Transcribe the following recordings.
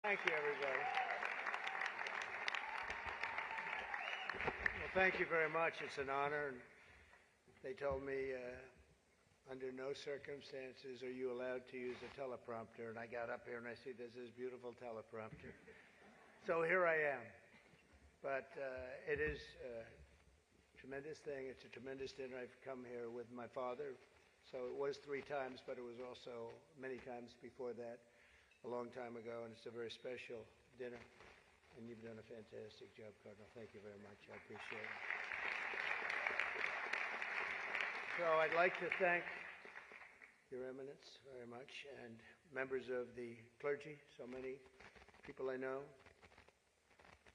Thank you, everybody. Well, thank you very much. It's an honor. And they told me under no circumstances are you allowed to use a teleprompter. And I got up here and I see there's this beautiful teleprompter. So here I am. But it is a tremendous thing. It's a tremendous dinner. I've come here with my father. So it was 3 times, but it was also many times before that, a long time ago, and it's a very special dinner. And you've done a fantastic job, Cardinal. Thank you very much. I appreciate it. So I'd like to thank Your Eminence very much, and members of the clergy, so many people I know.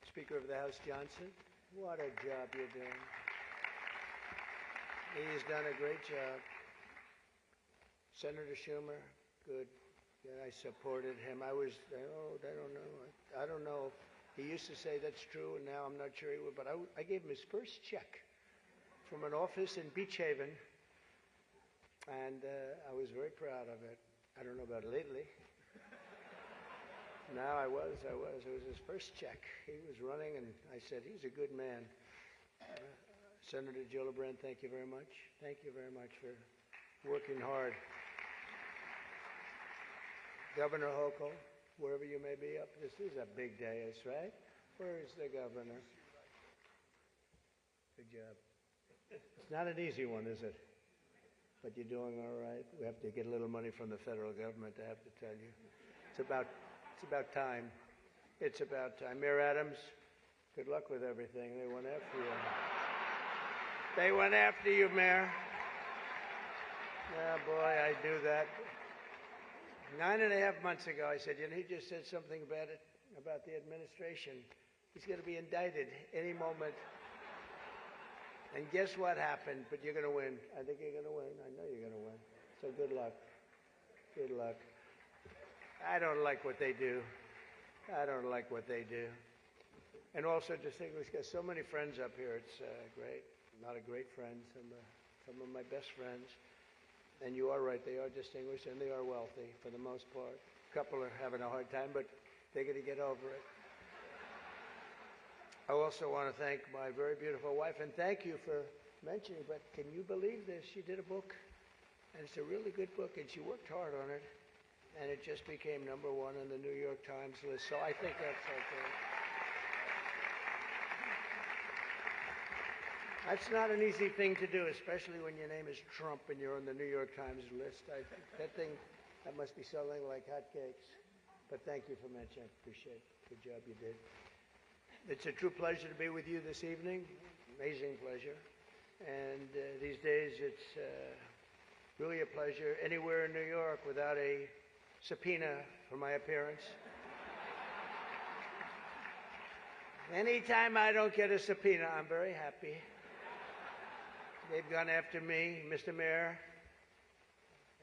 Speaker of the House Johnson, what a job you're doing. He's done a great job. Senator Schumer, good. Yeah, I supported him. I don't know. He used to say that's true, and now I'm not sure he would, but I gave him his first check from an office in Beach Haven, and I was very proud of it. I don't know about lately. No, I was. It was his first check. He was running, and I said, he's a good man. Senator Gillibrand, thank you very much. Thank you very much for working hard. Governor Hochul, wherever you may be up, this is a big day, that's right. Where is the governor? Good job. It's not an easy one, is it? But you're doing all right. We have to get a little money from the federal government, I have to tell you. It's about time. It's about time. Mayor Adams, good luck with everything. They went after you. They went after you, Mayor. Yeah, boy, I knew that. 9.5 months ago, I said, he just said something about the administration. He's going to be indicted any moment. And guess what happened? But you're going to win. I think you're going to win. I know you're going to win. So good luck. Good luck. I don't like what they do. And also distinguished, got so many friends up here. It's great. A lot of great friends, some of my best friends. And you are right, they are distinguished and they are wealthy for the most part. A couple are having a hard time, but they're going to get over it. I also want to thank my very beautiful wife, and thank you for mentioning, but can you believe this? She did a book, and it's a really good book, and she worked hard on it, and it just became #1 on the New York Times list, so I think that's okay. That's not an easy thing to do, especially when your name is Trump and you're on the New York Times list. I think that must be selling like hotcakes. But thank you for mentioning. I appreciate it. Good job you did. It's a true pleasure to be with you this evening. Amazing pleasure. And these days it's really a pleasure anywhere in New York without a subpoena for my appearance. Anytime I don't get a subpoena, I'm very happy. They've gone after me, Mr. Mayor.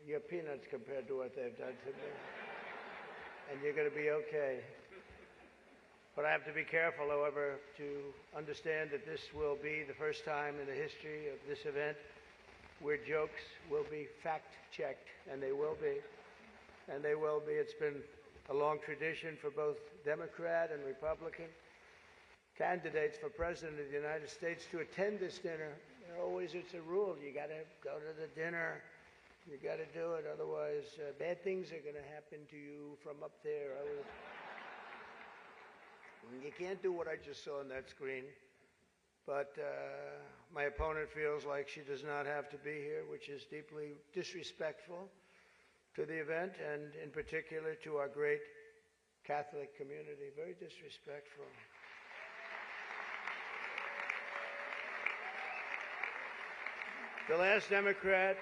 You're peanuts compared to what they've done to me. And you're going to be okay. But I have to be careful, however, to understand that this will be the first time in the history of this event where jokes will be fact-checked, and they will be. And they will be. It's been a long tradition for both Democrat and Republican candidates for President of the United States to attend this dinner. It's a rule. You got to go to the dinner. You got to do it. Otherwise, bad things are going to happen to you from up there. You can't do what I just saw on that screen. But my opponent feels like she does not have to be here, which is deeply disrespectful to the event, and in particular to our great Catholic community. Very disrespectful. The last Democrat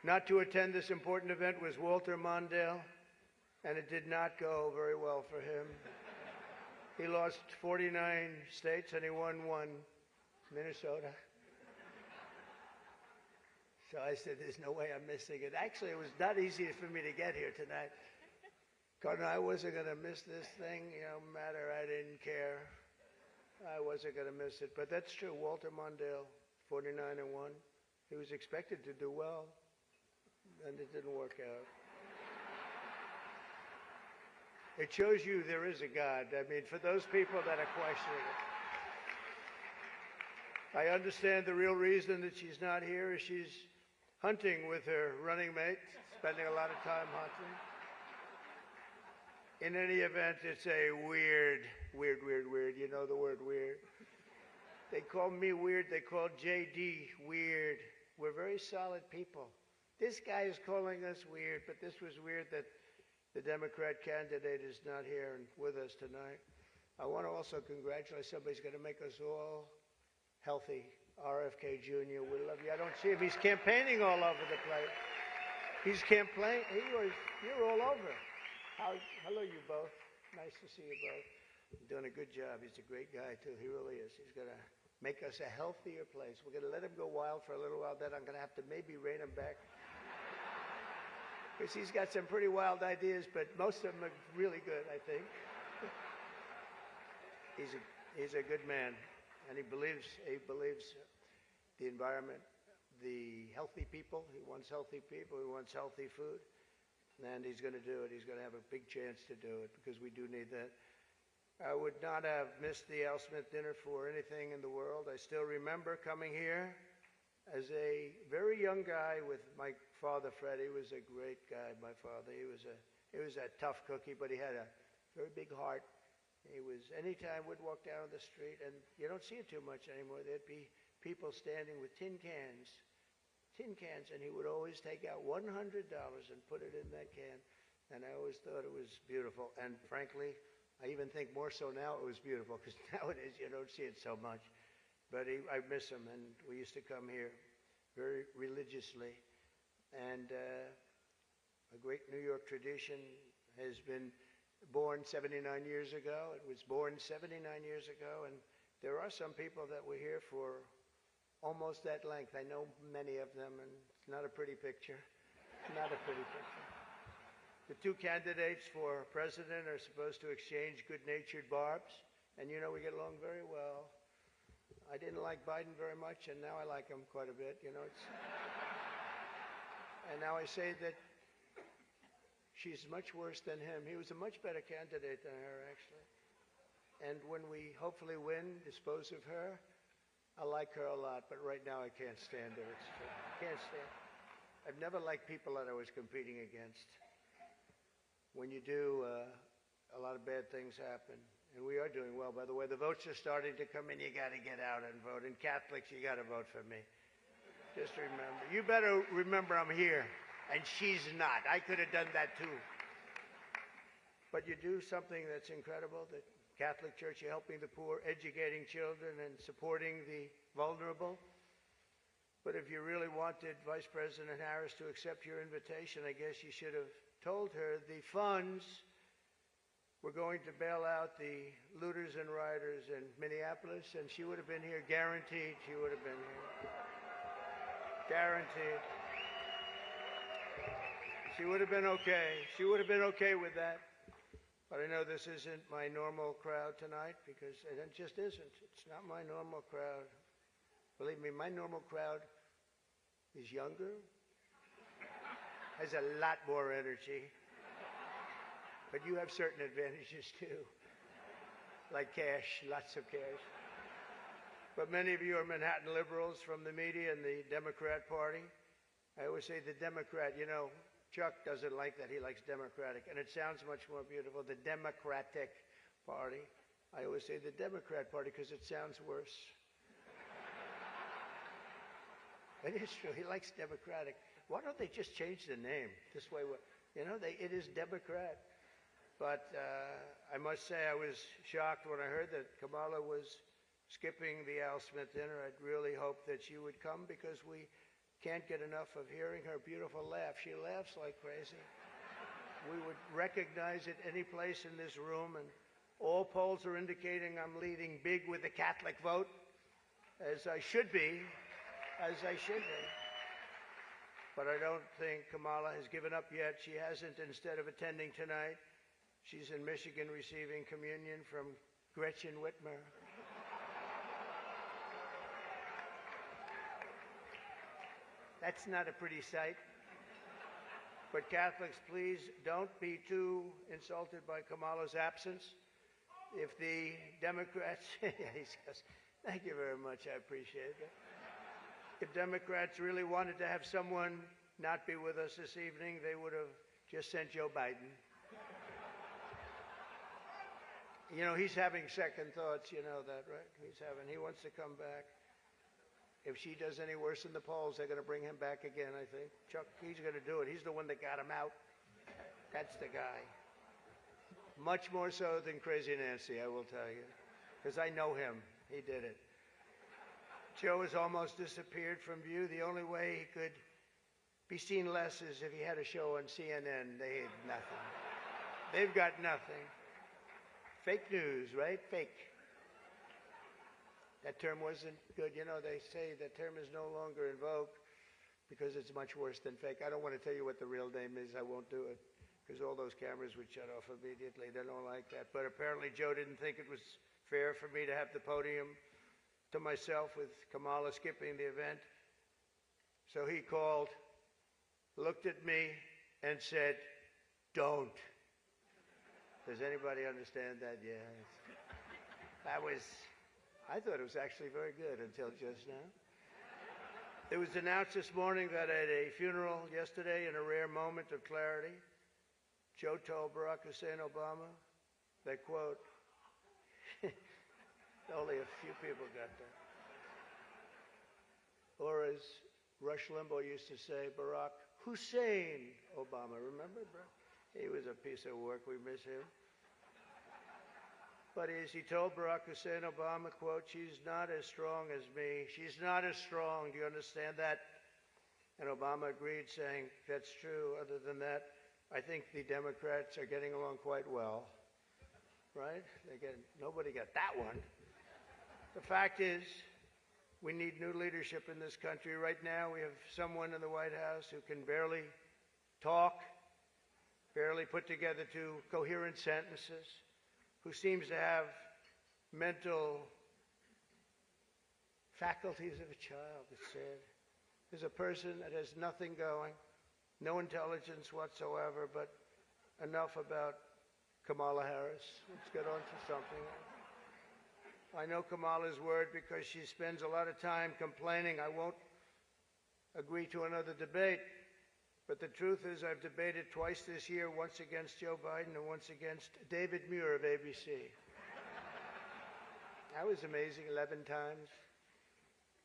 not to attend this important event was Walter Mondale, and it did not go very well for him. He lost 49 states and he won 1, Minnesota. So I said, there's no way I'm missing it. Actually, it was not easy for me to get here tonight. Cardinal, I wasn't going to miss this thing, no matter, I didn't care. I wasn't going to miss it. But that's true, Walter Mondale, 49-1. He was expected to do well, and it didn't work out. It shows you there is a God. I mean, for those people that are questioning it. I understand the real reason that she's not here is she's hunting with her running mate, spending a lot of time hunting. In any event, it's a weird. You know the word weird. They call me weird. They call JD weird. We're very solid people. This guy is calling us weird, but this was weird that the Democrat candidate is not here and with us tonight. I want to also congratulate somebody's going to make us all healthy. RFK Jr., we love you. I don't see him. He's campaigning all over the place. He's campaigning. You're all over. Hello, you both. Nice to see you both. You're doing a good job. He's a great guy, too. He really is. He's going to make us a healthier place. We're going to let him go wild for a little while. Then I'm going to have to maybe rein him back. Because he's got some pretty wild ideas, but most of them are really good, I think. He's a good man, and he believes the environment, the healthy people. He wants healthy people. He wants healthy food. And he's going to do it. He's going to have a big chance to do it because we do need that. I would not have missed the Al Smith dinner for anything in the world. I still remember coming here as a very young guy with my father, Fred. He was a great guy, my father. He was a tough cookie, but he had a very big heart. Anytime we'd walk down the street, and you don't see it too much anymore, there'd be people standing with tin cans, and he would always take out $100 and put it in that can. And I always thought it was beautiful. And frankly, I even think more so now it was beautiful, because nowadays you don't see it so much. But I miss him, and we used to come here very religiously. And a great New York tradition has been born 79 years ago. It was born 79 years ago, and there are some people that were here for almost that length. I know many of them, and it's not a pretty picture. Not a pretty picture. The two candidates for president are supposed to exchange good-natured barbs, and you know we get along very well. I didn't like Biden very much, and now I like him quite a bit. You know, and now I say that she's much worse than him. He was a much better candidate than her, actually. And when we hopefully win, dispose of her, I like her a lot, but right now I can't stand her. It's true. I can't stand her. I've never liked people that I was competing against. When you do, a lot of bad things happen. And we are doing well, by the way. The votes are starting to come in. You got to get out and vote. And Catholics, you got to vote for me. Just remember. You better remember I'm here, and she's not. I could have done that too. But you do something that's incredible. The Catholic Church, you're helping the poor, educating children, and supporting the vulnerable. But if you really wanted Vice President Harris to accept your invitation, I guess you should have told her the funds were going to bail out the looters and rioters in Minneapolis, and she would have been here, guaranteed she would have been here. Guaranteed. She would have been okay. She would have been okay with that. But I know this isn't my normal crowd tonight, because it just isn't. It's not my normal crowd. Believe me, my normal crowd is younger, has a lot more energy, but you have certain advantages too, like cash, lots of cash. But many of you are Manhattan liberals from the media and the Democrat Party. I always say the Democrat, you know, Chuck doesn't like that. He likes Democratic, and it sounds much more beautiful, the Democratic Party. I always say the Democrat Party because it sounds worse. It is true. He likes Democratic. Why don't they just change the name? This way, you know, it is Democrat. But I must say I was shocked when I heard that Kamala was skipping the Al Smith dinner. I'd really hoped that she would come, because we can't get enough of hearing her beautiful laugh. She laughs like crazy. We would recognize it any place in this room, and all polls are indicating I'm leading big with the Catholic vote, as I should be, But I don't think Kamala has given up yet. She hasn't. Instead of attending tonight, she's in Michigan receiving communion from Gretchen Whitmer. That's not a pretty sight. But Catholics, please don't be too insulted by Kamala's absence. If the Democrats, yeah, he says, thank you very much, I appreciate it. If Democrats really wanted to have someone not be with us this evening, they would have just sent Joe Biden. You know, he's having second thoughts, you know that, right? He wants to come back. If she does any worse in the polls, they're going to bring him back again, I think. Chuck, he's going to do it. He's the one that got him out. That's the guy. Much more so than Crazy Nancy, I will tell you, because I know him. He did it. Joe has almost disappeared from view. The only way he could be seen less is if he had a show on CNN. They had nothing. They've got nothing. Fake news, right? Fake. That term wasn't good. You know, they say that term is no longer in vogue because it's much worse than fake. I don't want to tell you what the real name is. I won't do it because all those cameras would shut off immediately. They don't like that. But apparently Joe didn't think it was fair for me to have the podium to myself with Kamala skipping the event. So he called, looked at me, and said, don't. Does anybody understand that? Yeah. I thought it was actually very good until just now. It was announced this morning that at a funeral yesterday, in a rare moment of clarity, Joe told Barack Hussein Obama that, quote, only a few people got that. Or as Rush Limbaugh used to say, Barack Hussein Obama. Remember, bro? He was a piece of work. We miss him. But as he told Barack Hussein Obama, quote, she's not as strong as me. She's not as strong. Do you understand that? And Obama agreed, saying, that's true. Other than that, I think the Democrats are getting along quite well. Right? Nobody got that one. The fact is, we need new leadership in this country. Right now, we have someone in the White House who can barely talk, barely put together two coherent sentences, who seems to have mental faculties of a child, it's said. There's a person that has nothing going, no intelligence whatsoever, but enough about Kamala Harris. Let's get on to something else. I know Kamala's word because she spends a lot of time complaining. I won't agree to another debate. But the truth is I've debated twice this year, once against Joe Biden and once against David Muir of ABC. That was amazing, 11 times.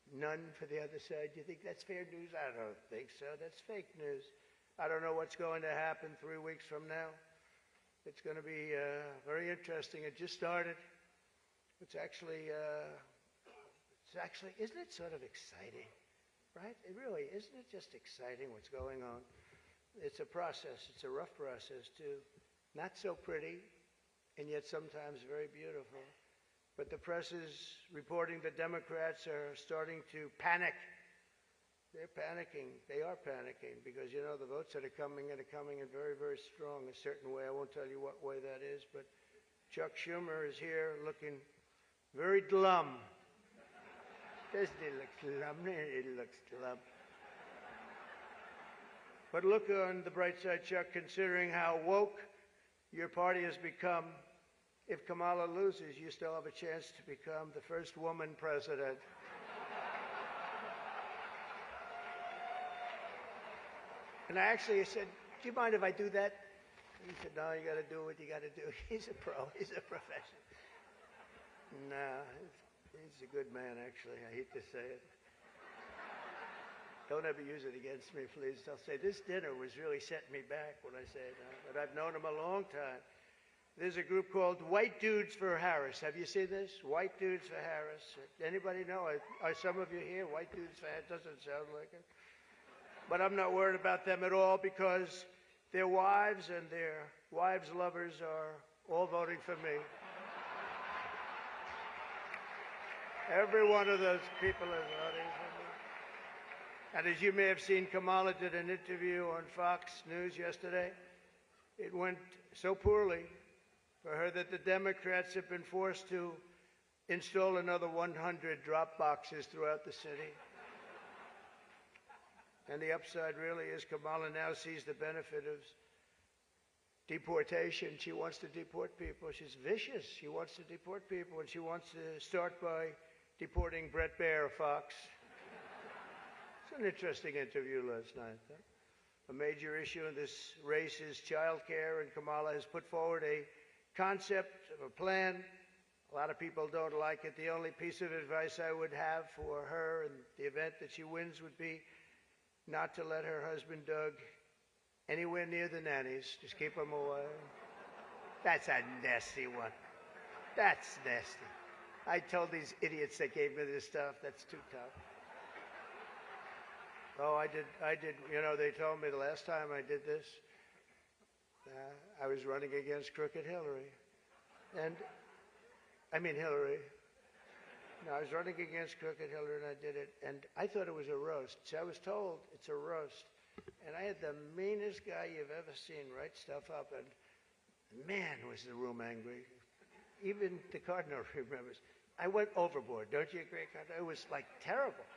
None for the other side. Do you think that's fair news? I don't think so. That's fake news. I don't know what's going to happen 3 weeks from now. It's going to be very interesting. It just started. It's actually, isn't it sort of exciting? Right? It really, isn't it just exciting what's going on? It's a process. It's a rough process, too. Not so pretty, and yet sometimes very beautiful. But the press is reporting that Democrats are starting to panic. They're panicking. They are panicking because, you know, the votes that are coming in very, very strong a certain way. I won't tell you what way that is, but Chuck Schumer is here looking very glum. Doesn't it look glum? It looks glum. But look on the bright side, Chuck, considering how woke your party has become. If Kamala loses, you still have a chance to become the first woman president. And I actually said, do you mind if I do that? He said, no, you got to do what you got to do. He's a pro. He's a professional. No, he's a good man, actually. I hate to say it. Don't ever use it against me, please. I'll say this dinner was really setting me back when I say that, but I've known him a long time. There's a group called White Dudes for Harris. Have you seen this? White Dudes for Harris. Anybody know? Are some of you here? White Dudes for Harris? Doesn't sound like it. But I'm not worried about them at all because their wives and their wives' lovers are all voting for me. Every one of those people is voting for me. And as you may have seen, Kamala did an interview on Fox News yesterday. It went so poorly for her that the Democrats have been forced to install another 100 drop boxes throughout the city. And the upside really is Kamala now sees the benefit of deportation. She wants to deport people. She's vicious. She wants to deport people, and she wants to start by deporting Brett Baer, Fox. It's an interesting interview last night. Huh? A major issue in this race is child care, and Kamala has put forward a concept of a plan. A lot of people don't like it. The only piece of advice I would have for her in the event that she wins would be not to let her husband, Doug, anywhere near the nannies. Just keep them away. That's a nasty one. That's nasty. I told these idiots that gave me this stuff, that's too tough. Oh, I did, you know, they told me the last time I did this, I was running against Crooked Hillary. And, I mean Hillary. No, I was running against Crooked Hillary and I did it. And I thought it was a roast. See, I was told it's a roast. And I had the meanest guy you've ever seen write stuff up. And man, was the room angry. Even the Cardinal remembers. I went overboard. Don't you agree, Cardinal? It was like terrible.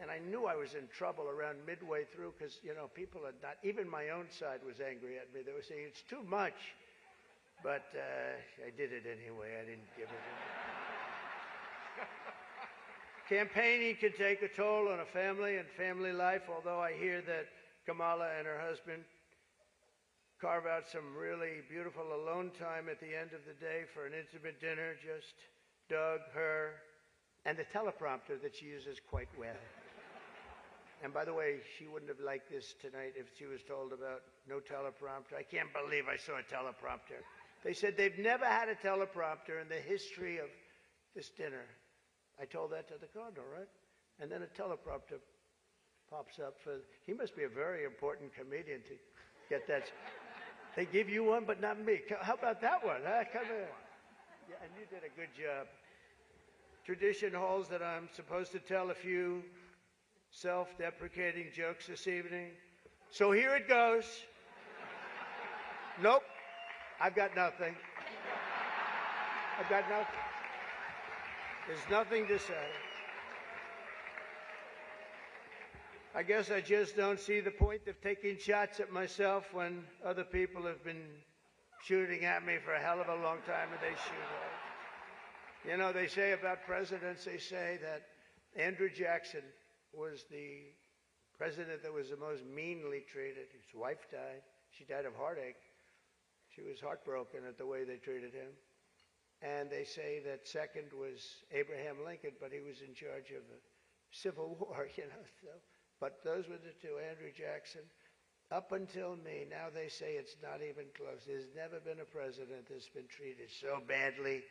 And I knew I was in trouble around midway through because, you know, people are not, even my own side was angry at me. They were saying, it's too much. But I did it anyway. I didn't give it in. Campaigning can take a toll on a family and family life, although I hear that Kamala and her husband carve out some really beautiful alone time at the end of the day for an intimate dinner, just Doug, her, and the teleprompter that she uses quite well. And by the way, she wouldn't have liked this tonight if she was told about no teleprompter. I can't believe I saw a teleprompter. They said they've never had a teleprompter in the history of this dinner. I told that to the Cardinal, right? And then a teleprompter pops up for, he must be a very important comedian to get that. They give you one, but not me. How about that one? Huh? Come here. Yeah, and you did a good job. Tradition holds that I'm supposed to tell a few self-deprecating jokes this evening. So here it goes. Nope. I've got nothing. I've got nothing. There's nothing to say. I guess I just don't see the point of taking shots at myself when other people have been shooting at me for a hell of a long time and they shoot at. You know, they say about presidents, they say that Andrew Jackson was the president that was the most meanly treated. His wife died. She died of heartache. She was heartbroken at the way they treated him. And they say that second was Abraham Lincoln, but he was in charge of the Civil War, you know. So, but those were the two, Andrew Jackson. Up until me, now they say it's not even close. There's never been a president that's been treated so badly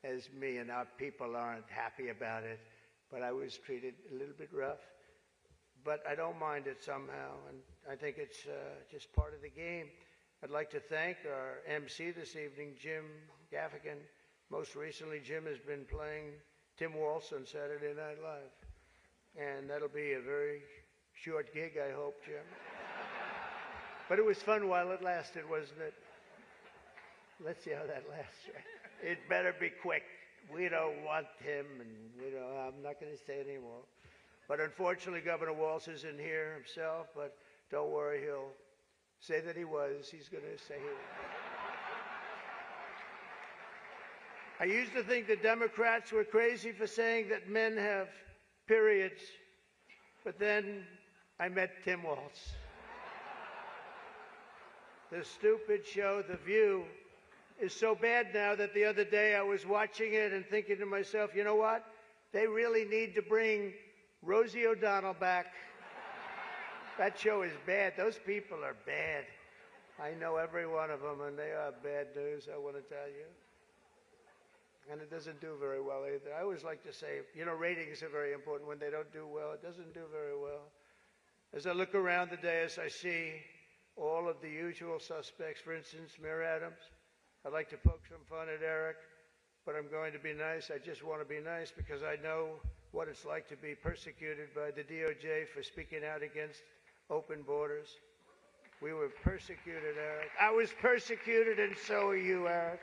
as me, and our people aren't happy about it. But I was treated a little bit rough. But I don't mind it somehow, and I think it's just part of the game. I'd like to thank our MC this evening, Jim Gaffigan. Most recently, Jim has been playing Tim Waltz on Saturday Night Live. And that'll be a very short gig, I hope, Jim. But it was fun while it lasted, wasn't it? Let's see how that lasts. It better be quick. We don't want him, and I'm not going to say anymore. But unfortunately, Governor Waltz isn't here himself, but don't worry, he'll say that he was. He's going to say he was. I used to think the Democrats were crazy for saying that men have periods, but then I met Tim Waltz. The stupid show, The View, is so bad now that the other day I was watching it and thinking to myself, you know what? They really need to bring Rosie O'Donnell back. That show is bad. Those people are bad. I know every one of them, and they are bad news, I want to tell you. And it doesn't do very well either. I always like to say, ratings are very important. When they don't do well, it doesn't do very well. As I look around the dais, I see all of the usual suspects. For instance, Mayor Adams. I'd like to poke some fun at Eric, but I'm going to be nice. I just want to be nice because I know what it's like to be persecuted by the DOJ for speaking out against open borders. We were persecuted, Eric. I was persecuted, and so are you, Eric.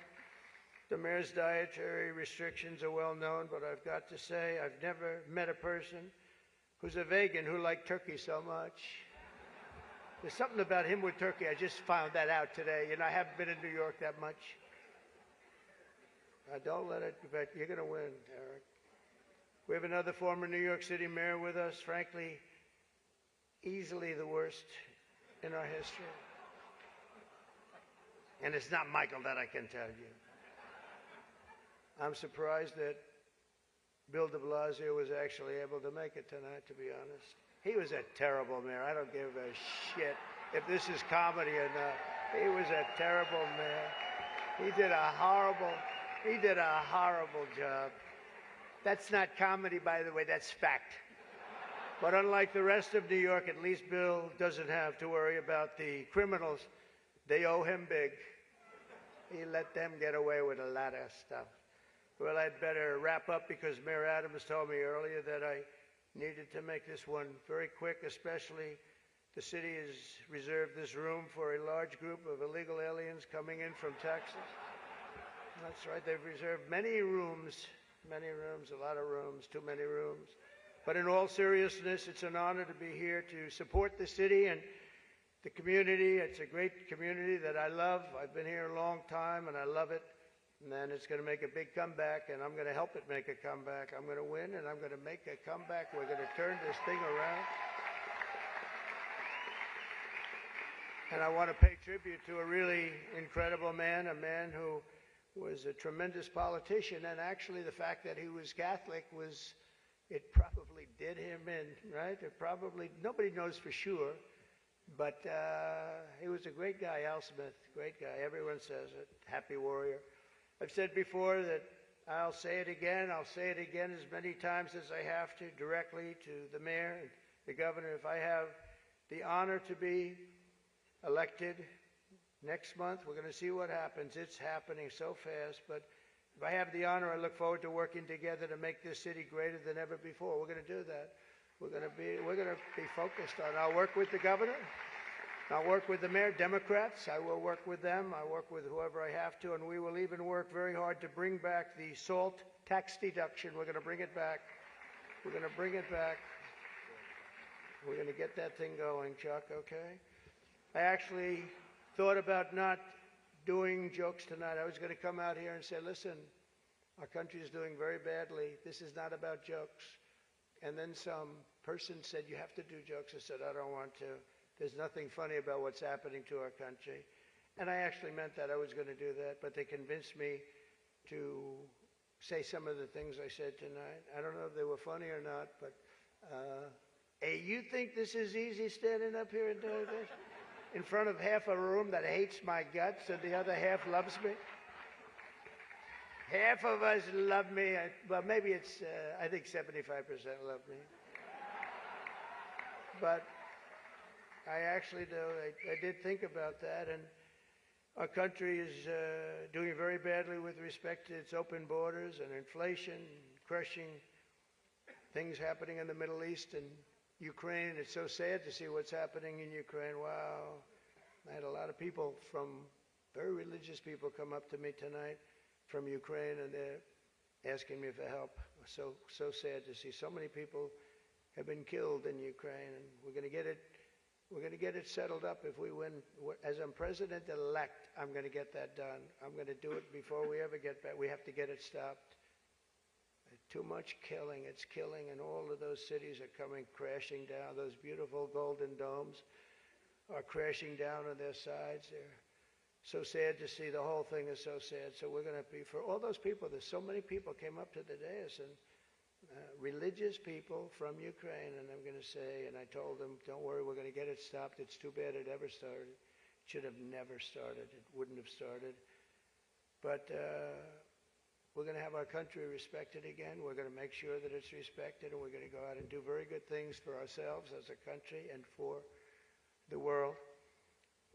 The mayor's dietary restrictions are well known, but I've got to say I've never met a person who's a vegan who liked turkey so much. There's something about him with turkey. I just found that out today. You know, I haven't been in New York that much. Don't let it, but you're going to win, Eric. We have another former New York City mayor with us, frankly, easily the worst in our history. And it's not Michael, that I can tell you. I'm surprised that Bill de Blasio was actually able to make it tonight, to be honest. He was a terrible mayor. I don't give a shit if this is comedy or not. He was a terrible mayor. He did a horrible job. That's not comedy, by the way, that's fact. But unlike the rest of New York, at least Bill doesn't have to worry about the criminals. They owe him big. He let them get away with a lot of stuff. Well, I'd better wrap up because Mayor Adams told me earlier that I needed to make this one very quick, especially the city has reserved this room for a large group of illegal aliens coming in from Texas. That's right, they've reserved many rooms, a lot of rooms, too many rooms. But in all seriousness, it's an honor to be here to support the city and the community. It's a great community that I love. I've been here a long time and I love it. And then it's going to make a big comeback, and I'm going to help it make a comeback. I'm going to win, and I'm going to make a comeback. We're going to turn this thing around. And I want to pay tribute to a really incredible man, a man who was a tremendous politician. And actually, the fact that he was Catholic it probably did him in, right? It probably, nobody knows for sure. But he was a great guy, Al Smith, great guy. Everyone says it, happy warrior. I've said before that I'll say it again as many times as I have to, directly to the mayor and the governor. If I have the honor to be elected next month, we're going to see what happens. It's happening so fast, but if I have the honor, I look forward to working together to make this city greater than ever before. We're going to do that. We're going to be focused on it. I'll work with the governor. I'll work with the mayor, Democrats. I will work with them. I work with whoever I have to, and we will even work very hard to bring back the SALT tax deduction. We're going to bring it back. We're going to bring it back. We're going to get that thing going, Chuck, okay? I actually thought about not doing jokes tonight. I was going to come out here and say, listen, our country is doing very badly. This is not about jokes. And then some person said, you have to do jokes. I said, I don't want to. There's nothing funny about what's happening to our country. And I actually meant that. I was going to do that. But they convinced me to say some of the things I said tonight. I don't know if they were funny or not, but hey, you think this is easy standing up here and doing this? In front of half a room that hates my guts and the other half loves me? Half of us love me. Well, maybe it's, I think 75% love me. But I actually do. I did think about that, and our country is doing very badly with respect to its open borders and inflation, crushing things happening in the Middle East and Ukraine. It's so sad to see what's happening in Ukraine. Wow. I had a lot of people very religious people come up to me tonight from Ukraine, and they're asking me for help. So sad to see so many people have been killed in Ukraine, and we're going to get it settled up if we win. As I'm president-elect, I'm going to get that done. I'm going to do it before we ever get back. We have to get it stopped. Too much killing. It's killing, and all of those cities are coming crashing down. Those beautiful golden domes are crashing down on their sides. They're so sad to see. The whole thing is so sad. So we're going to be, for all those people, there's so many people came up to the dais, and religious people from Ukraine, and I'm going to say, and I told them, don't worry, we're going to get it stopped. It's too bad it ever started. It should have never started. It wouldn't have started. But we're going to have our country respected again. We're going to make sure that it's respected, and we're going to go out and do very good things for ourselves as a country and for the world.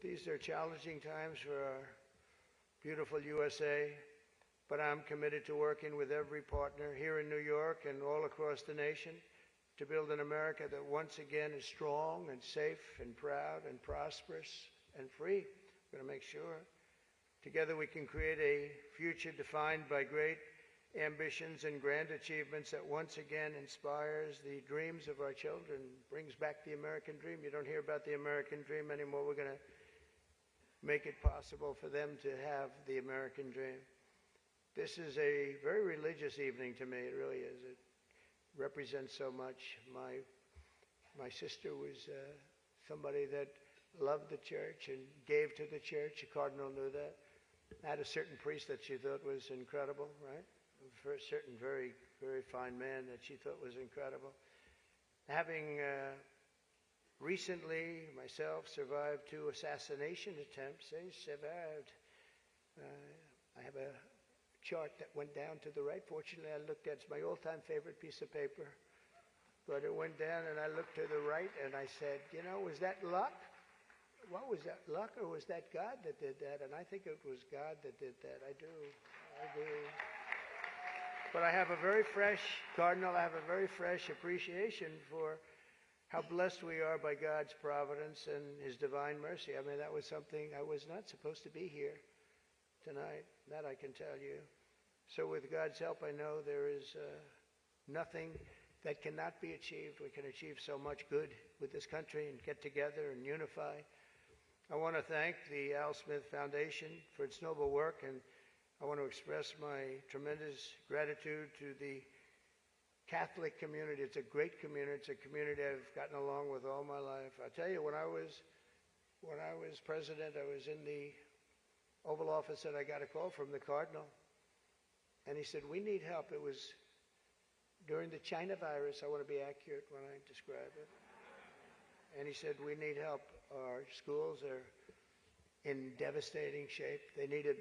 These are challenging times for our beautiful USA. But I'm committed to working with every partner here in New York and all across the nation to build an America that once again is strong and safe and proud and prosperous and free. We're going to make sure together we can create a future defined by great ambitions and grand achievements that once again inspires the dreams of our children, brings back the American dream. You don't hear about the American dream anymore. We're going to make it possible for them to have the American dream. This is a very religious evening to me. It really is. It represents so much. My sister was somebody that loved the church and gave to the church. The cardinal knew that. Had a certain priest that she thought was incredible, right? For a certain very, very fine man that she thought was incredible. Having recently, myself, survived 2 assassination attempts. I survived. I have a chart that went down to the right. Fortunately, I looked at it. It's my all-time favorite piece of paper. But it went down, and I looked to the right, and I said, you know, was that luck? What was that, luck, or was that God that did that? And I think it was God that did that. I do. But I have a very fresh, Cardinal, I have a very fresh appreciation for how blessed we are by God's providence and His divine mercy. I mean, that was something, I was not supposed to be here tonight. That I can tell you. So with God's help, I know there is nothing that cannot be achieved. We can achieve so much good with this country and get together and unify. I want to thank the Al Smith Foundation for its noble work, and I want to express my tremendous gratitude to the Catholic community. It's a great community. It's a community I've gotten along with all my life. I'll tell you, when I was president, I was in the Oval Office, and I got a call from the Cardinal, and he said, we need help. It was during the China virus. I want to be accurate when I describe it. And he said, we need help. Our schools are in devastating shape. They needed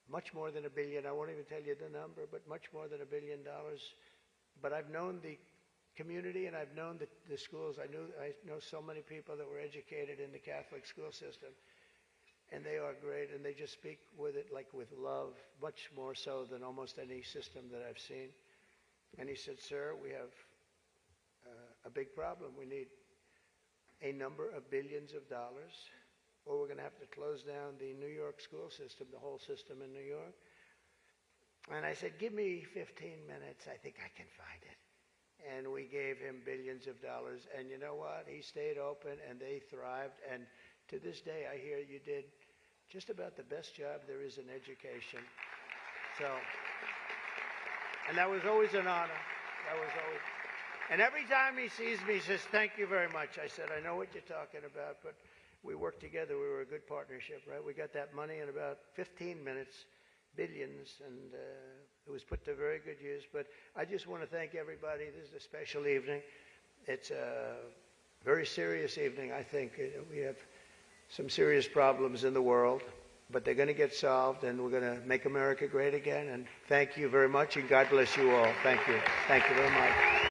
much more than $1 billion. I won't even tell you the number, but much more than $1 billion. But I've known the community, and I've known the schools. I know so many people that were educated in the Catholic school system, and they are great, and they just speak with it like with love, much more so than almost any system that I've seen. And he said, sir, we have a big problem. We need a number of billions of dollars, or we're going to have to close down the New York school system, the whole system in New York. And I said, give me 15 minutes. I think I can find it. And we gave him billions of dollars. And you know what? He stayed open, and they thrived. And to this day, I hear you did just about the best job there is in education. So, and that was always an honor. That was always. And every time he sees me, he says, thank you very much. I said, I know what you're talking about, but we worked together. We were a good partnership, right? We got that money in about 15 minutes, billions, and it was put to very good use. But I just want to thank everybody. This is a special evening. It's a very serious evening, I think. We have some serious problems in the world, but they're going to get solved, and we're going to make America great again. And thank you very much, and God bless you all. Thank you. Thank you very much.